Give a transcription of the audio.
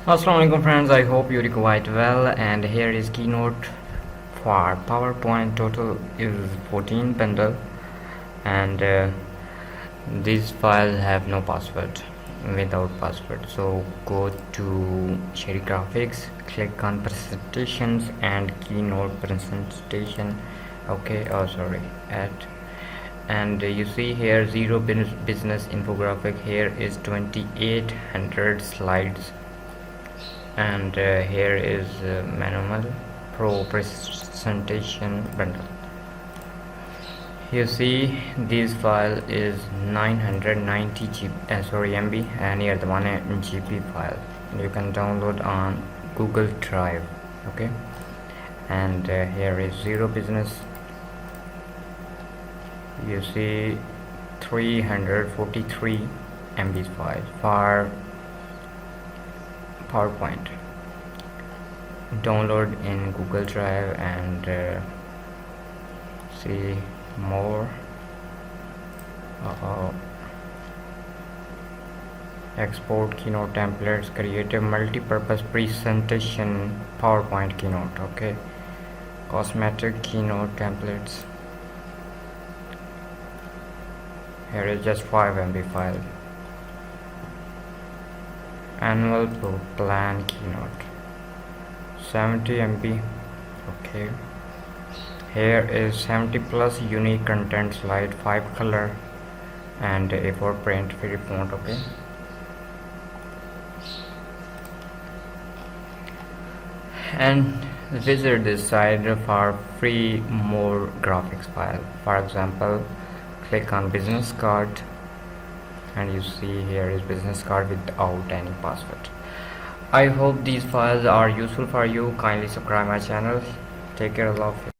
Assalamualaikum friends, I hope you're quite well, and here is Keynote for PowerPoint. Total is 14 bundle, and these files have no password, without password. So go to Sheri graphics, click on presentations and Keynote presentation. Okay, oh sorry, and you see here zero business infographic. Here is 2800 slides, and here is manual pro presentation bundle. You see this file is 990 MB, and here the 1 GB file you can download on Google Drive. Okay, and here is zero business. You see 343 MB file for PowerPoint. Download in Google Drive and see more. Export Keynote templates, creative multi-purpose presentation PowerPoint Keynote. Okay, cosmetic Keynote templates. Here is just 5 MB file. Annual plan Keynote 70 MB. Okay, here is 70 plus unique content slide, 5 color and A4 print free font. Okay, and visit this site for free more graphics file. For example, click on business card, and you see here is business card without any password. I hope these files are useful for you. Kindly subscribe my channel. Take care. Love.